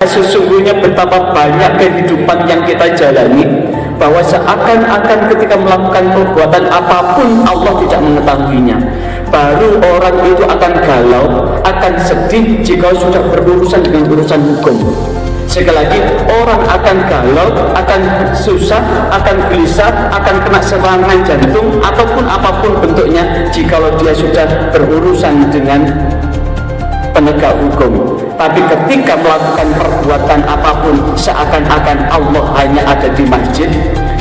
Sesungguhnya betapa banyak kehidupan yang kita jalani, bahwa seakan-akan ketika melakukan perbuatan apapun Allah tidak mengetahuinya. Baru orang itu akan galau, akan sedih jika sudah berurusan dengan urusan hukum. Sekali lagi, orang akan galau, akan susah, akan gelisah, akan kena serangan jantung ataupun apapun bentuknya jikalau dia sudah berurusan dengan penegak hukum. Tapi ketika melakukan perbuatan apapun, seakan-akan Allah hanya ada di masjid,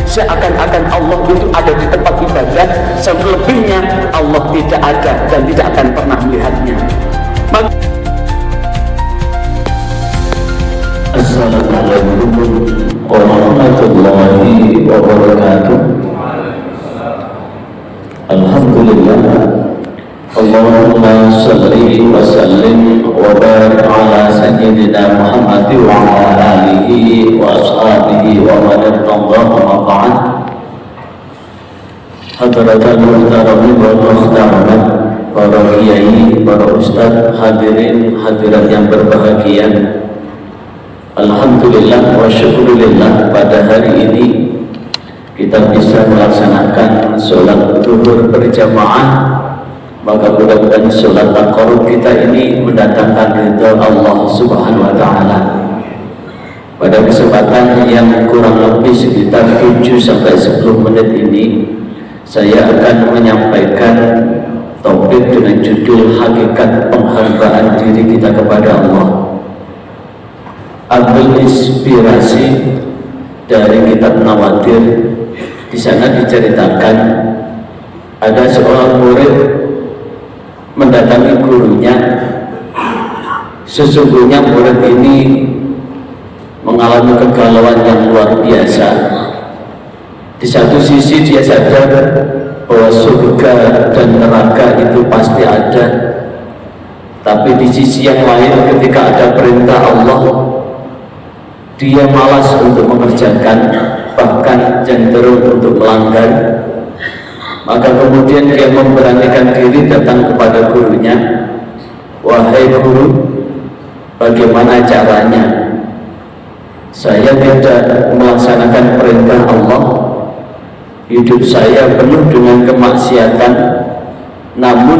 seakan-akan Allah itu ada di tempat ibadah, selebihnya Allah tidak ada dan tidak akan pernah melihatnya. Assalamualaikum warahmatullahi wabarakatuh. Alhamdulillah, Allahumma salli wa sallim wa barik ala sayyidina Muhammad wa ala alihi wa ashabihi wa man ittaba'a ma ba'd. Hadratul muhtaramin wa muhtaramat, para kiai, para ustaz, hadirin hadirat yang berbahagia. Alhamdulillah wa syukurillah, pada hari ini kita bisa melaksanakan sholat zuhur berjamaah. Maka mudah-mudahan sholat taqarrub kita ini mendatangkan ridha Allah Subhanahu wa ta'ala. Pada kesempatan yang kurang lebih sekitar 7-10 menit ini, saya akan menyampaikan topik dengan judul hakikat penghambaan diri kita kepada Allah. Ambil inspirasi dari kitab Nawadir. Di sana diceritakan ada seorang murid mendatangi gurunya. Sesungguhnya murid ini mengalami kegalauan yang luar biasa. Di satu sisi dia sadar bahwa surga dan neraka itu pasti ada, tapi di sisi yang lain ketika ada perintah Allah, dia malas untuk mengerjakan, bahkan cenderung untuk melanggar. Maka kemudian dia memberanikan diri datang kepada gurunya. Wahai guru, bagaimana caranya? Saya tidak melaksanakan perintah Allah, hidup saya penuh dengan kemaksiatan, namun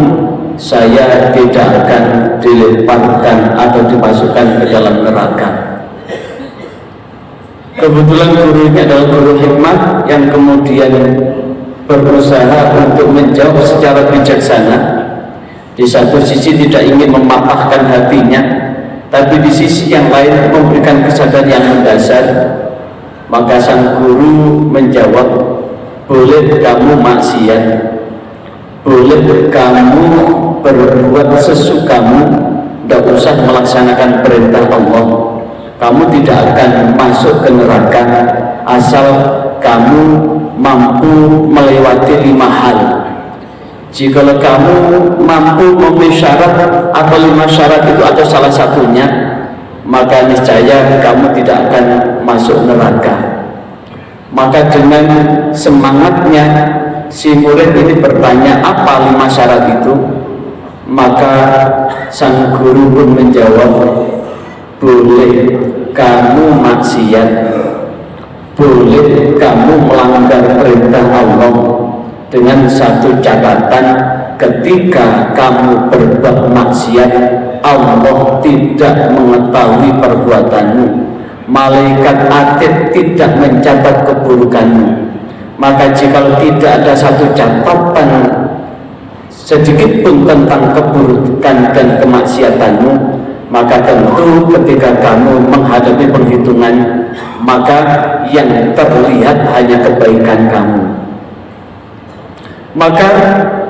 saya tidak akan dilemparkan atau dimasukkan ke dalam neraka. Kebetulan gurunya adalah guru hikmah yang kemudian berusaha untuk menjawab secara bijaksana. Di satu sisi tidak ingin mematahkan hatinya, tapi di sisi yang lain memberikan kesadaran yang mendasar. Maka sang guru menjawab, boleh kamu maksiat, boleh kamu berbuat sesukamu, tidak usah melaksanakan perintah Allah, kamu tidak akan masuk ke neraka asal kamu mampu melewati 5 hal. Jika kamu mampu memenuhi syarat atau 5 syarat itu atau salah satunya, maka niscaya kamu tidak akan masuk neraka. Maka dengan semangatnya si murid ini bertanya apa 5 syarat itu, maka sang guru pun menjawab, boleh kamu maksiat, boleh kamu melanggar perintah Allah, dengan satu catatan, ketika kamu berbuat maksiat Allah tidak mengetahui perbuatanmu, malaikat atid tidak mencatat keburukanmu. Maka jika tidak ada satu catatan sedikit pun tentang keburukan dan kemaksiatanmu, maka tentu ketika kamu menghadapi perhitungan, maka yang terlihat hanya kebaikan kamu. Maka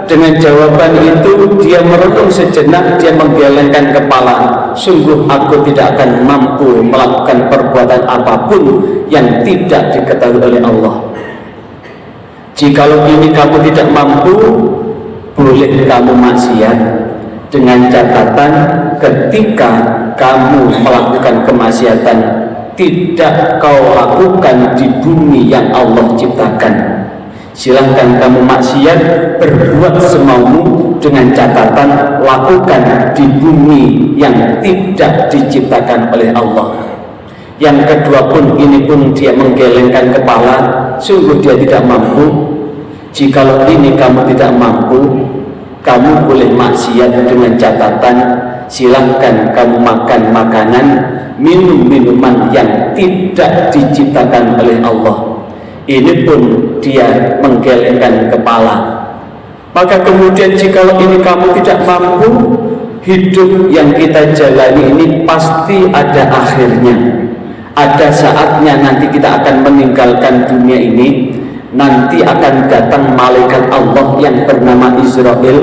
dengan jawaban itu dia merenung sejenak, dia menggelengkan kepala. Sungguh aku tidak akan mampu melakukan perbuatan apapun yang tidak diketahui oleh Allah. Jikalau ini kamu tidak mampu, boleh kamu maksiat, dengan catatan ketika kamu melakukan kemaksiatan tidak kau lakukan di bumi yang Allah ciptakan. Silahkan kamu maksiat, berbuat semaumu, dengan catatan lakukan di bumi yang tidak diciptakan oleh Allah. yang kedua pun ini pun dia menggelengkan kepala, sungguh dia tidak mampu. Jikalau ini kamu tidak mampu, kamu boleh maksiat dengan catatan silahkan kamu makan makanan, minum minuman yang tidak diciptakan oleh Allah. Ini pun dia menggelengkan kepala. Maka kemudian jikalau ini kamu tidak mampu, hidup yang kita jalani ini pasti ada akhirnya. Ada saatnya nanti kita akan meninggalkan dunia ini. Nanti akan datang malaikat Allah yang bernama Israel.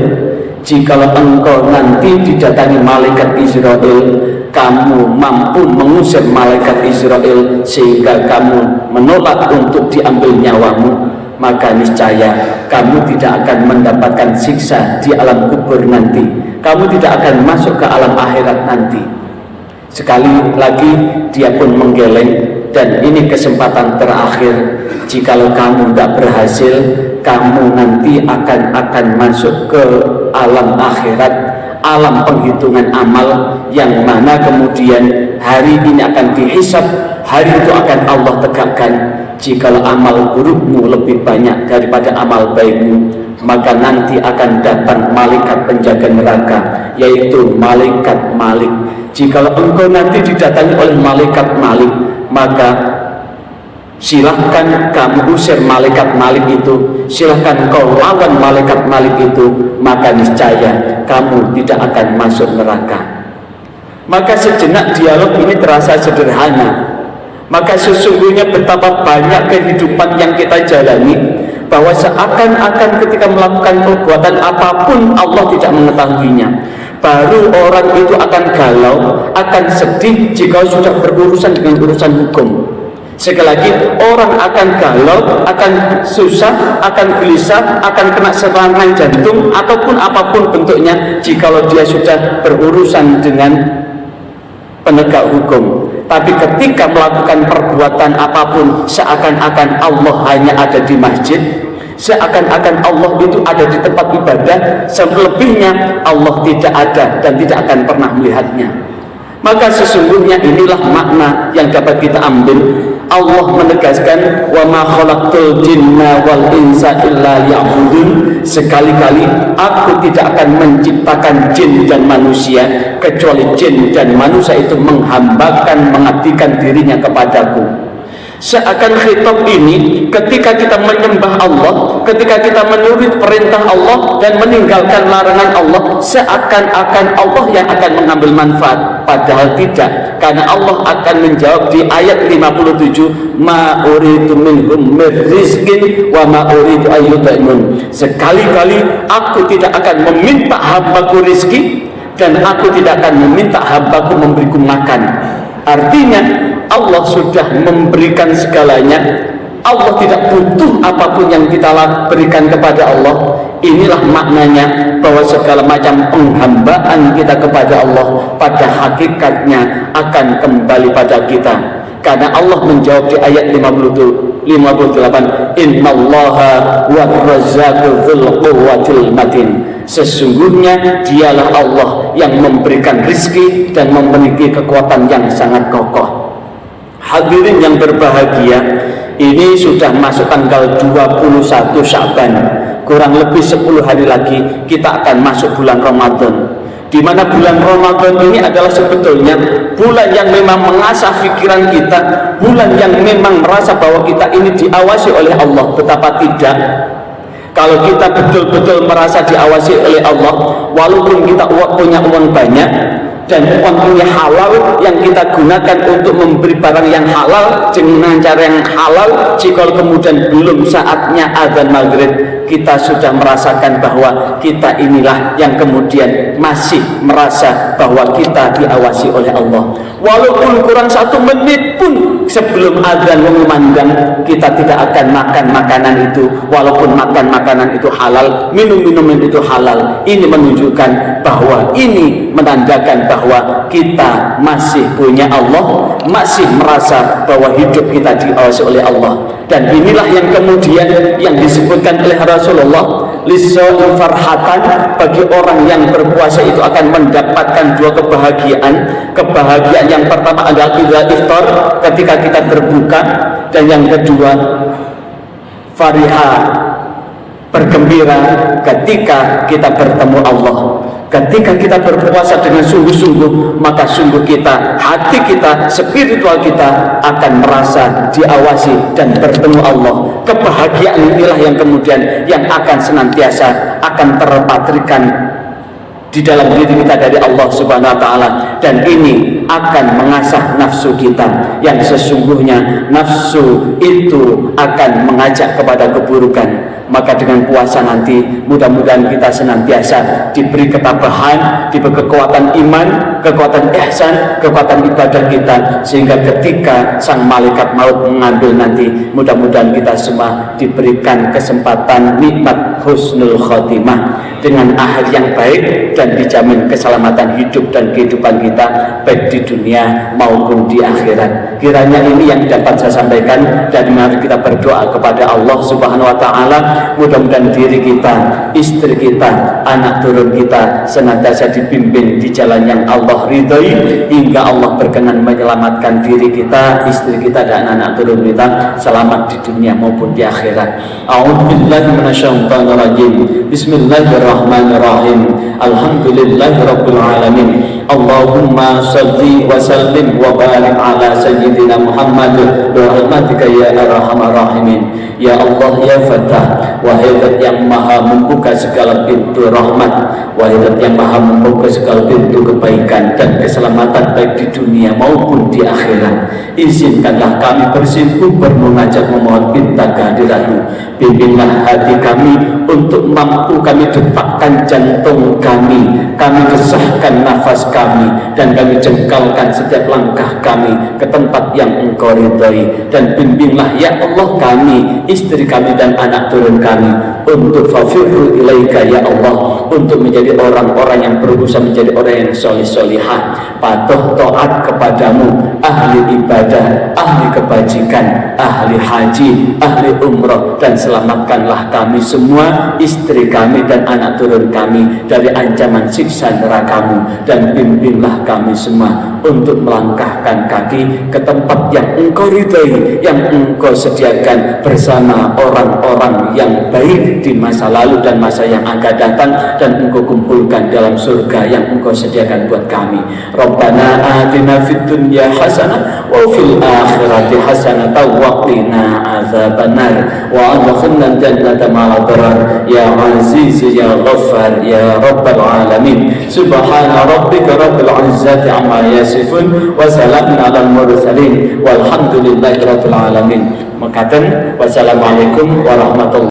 Jikalau engkau nanti didatangi malaikat Israel, kamu mampu mengusir malaikat Israel sehingga kamu menolak untuk diambil nyawamu, maka niscaya kamu tidak akan mendapatkan siksa di alam kubur nanti. Kamu tidak akan masuk ke alam akhirat nanti. Sekali lagi dia pun menggeleng, dan ini kesempatan terakhir. Jikalau kamu tidak berhasil, kamu nanti akan masuk ke alam akhirat, alam penghitungan amal, yang mana kemudian hari ini akan dihisab, hari itu akan Allah tegakkan. Jikalau amal burukmu lebih banyak daripada amal baikmu, maka nanti akan datang malaikat penjaga neraka, yaitu malaikat Malik. Jikalau engkau nanti didatangi oleh malaikat Malik, maka silahkan kamu usir malaikat Malik itu, silahkan kau lawan malaikat Malik itu, maka niscaya kamu tidak akan masuk neraka. Maka sejenak dialog ini terasa sederhana. Maka sesungguhnya betapa banyak kehidupan yang kita jalani, bahwa seakan-akan ketika melakukan perbuatan apapun Allah tidak mengetahuinya. Baru orang itu akan galau, akan sedih jika sudah berurusan dengan urusan hukum. Sekali lagi, orang akan galau, akan susah, akan gelisah, akan kena serangan jantung ataupun apapun bentuknya jikalau dia sudah berurusan dengan penegak hukum. Tapi ketika melakukan perbuatan apapun, seakan-akan Allah hanya ada di masjid, seakan-akan Allah itu ada di tempat ibadah, selebihnya Allah tidak ada dan tidak akan pernah melihatnya. Maka sesungguhnya inilah makna yang dapat kita ambil. Allah menegaskan, wa ma khalaqtul jinna wal insa illa liya'budun. Sekali-kali aku tidak akan menciptakan jin dan manusia kecuali jin dan manusia itu menghambakan, mengabdikan dirinya kepadaku. Seakan khitab ini ketika kita menyembah Allah, ketika kita menurut perintah Allah dan meninggalkan larangan Allah, seakan-akan Allah yang akan mengambil manfaat, padahal tidak. Karena Allah akan menjawab di ayat 57, ma uridu minhum min rizqin wa ma uridu ayyutaimun. Sekali-kali aku tidak akan meminta hambaku rizki, dan aku tidak akan meminta hambaku memberiku makan. Artinya Allah sudah memberikan segalanya. Allah tidak butuh apapun yang kita berikan kepada Allah. Inilah maknanya bahwa segala macam penghambaan kita kepada Allah pada hakikatnya akan kembali pada kita. Karena Allah menjawab di ayat 58, innallaha war-razzaqu dzul quwwatil matin. Sesungguhnya dialah Allah yang memberikan rizki dan memiliki kekuatan yang sangat kokoh. Hadirin yang berbahagia, ini sudah masuk tanggal 21 Sya'ban. Kurang lebih 10 hari lagi kita akan masuk bulan Ramadan, di mana bulan Ramadan ini adalah sebetulnya bulan yang memang mengasah pikiran kita, bulan yang memang merasa bahwa kita ini diawasi oleh Allah. Betapa tidak, kalau kita betul-betul merasa diawasi oleh Allah, walaupun kita punya uang banyak dan uangnya halal yang kita gunakan untuk memberi barang yang halal dengan cara yang halal, jika kemudian belum saatnya azan maghrib, kita sudah merasakan bahwa kita inilah yang kemudian masih merasa bahwa kita diawasi oleh Allah. Walaupun kurang 1 menit pun sebelum azan mengumandang, kita tidak akan makan makanan itu, walaupun makan makanan itu halal, minum minuman itu halal. Ini menunjukkan bahwa ini menandakan bahwa kita masih punya Allah, masih merasa bahwa hidup kita diawasi oleh Allah. Dan inilah yang kemudian yang disebutkan oleh Rasulullah Lissaim farhatan, bagi orang yang berpuasa itu akan mendapatkan dua kebahagiaan. Kebahagiaan yang pertama adalah idza iftar, ketika kita berbuka, dan yang kedua fariha, bergembira ketika kita bertemu Allah. Ketika kita berpuasa dengan sungguh-sungguh, maka sungguh kita, hati kita, spiritual kita akan merasa diawasi dan bertemu Allah. Kebahagiaan inilah yang kemudian yang akan senantiasa akan terpatrikan di dalam diri kita dari Allah Subhanahu wa taala, dan ini akan mengasah nafsu kita yang sesungguhnya nafsu itu akan mengajak kepada keburukan. Maka dengan puasa nanti mudah-mudahan kita senantiasa diberi ketabahan, diberi kekuatan iman, kekuatan ihsan, kekuatan ibadah kita, sehingga ketika sang malaikat maut mengambil nanti, mudah-mudahan kita semua diberikan kesempatan nikmat husnul khotimah dengan akhir yang baik, dan dijamin keselamatan hidup dan kehidupan kita baik di dunia maupun di akhirat. Kiranya ini yang dapat saya sampaikan, dan mari kita berdoa kepada Allah Subhanahu wa taala, mudah-mudahan diri kita, istri kita, anak turun kita senantiasa dipimpin di jalan yang Allah ridhoi, hingga Allah berkenan menyelamatkan diri kita, istri kita, dan anak turun kita selamat di dunia maupun di akhirat. A'udzubillahi minasyaitonir rajim. Bismillahirrahmanirrahim. Alhamdulillahirabbil alamin. Allahumma shalli wa sallim wa barik ala sayyidina Muhammad wa rahmatika ya arhamar rahimin. Ya Allah ya Fattah, wahai Zat yang maha membuka segala pintu rahmat, wahai Zat yang maha membuka segala pintu kebaikan dan keselamatan baik di dunia maupun di akhirat. Izinkanlah kami bersimpuh bermunajat memohon pinta kehadirat-Mu. Bimbinglah hati kami untuk mampu kami detakkan jantung kami desahkan nafas kami, dan kami jengkalkan setiap langkah kami ke tempat yang Engkau ridhai. Dan bimbinglah ya Allah kami, istri kami, dan anak turun kami untuk fafirru ilaika ya Allah, untuk menjadi orang-orang yang berusaha menjadi orang yang solih-solihah, patuh taat kepadamu, ahli ibadah, ahli kebajikan, ahli haji, ahli umrah, dan selamatkanlah kami semua, istri kami dan anak turun kami dari ancaman siksa neraka-Mu, dan bimbinglah kami semua untuk melangkahkan kaki ke tempat yang Engkau ridhai, yang Engkau sediakan bersama orang-orang yang baik di masa lalu dan masa yang akan datang, dan Engkau kumpulkan dalam surga yang Engkau sediakan buat kami. Rabbana atina fid dunya hasanah wa fil akhirati hasanah wa qina azabannar wa adkhilna jannata ma'al abrar ya aziz ya ghaffar ya rabbal alamin. Subhana rabbika rabbil izzati amma yasifun wa salamun alal mursalin walhamdulillahi rabbil alamin. Makaten wassalamualaikum warahmatullahi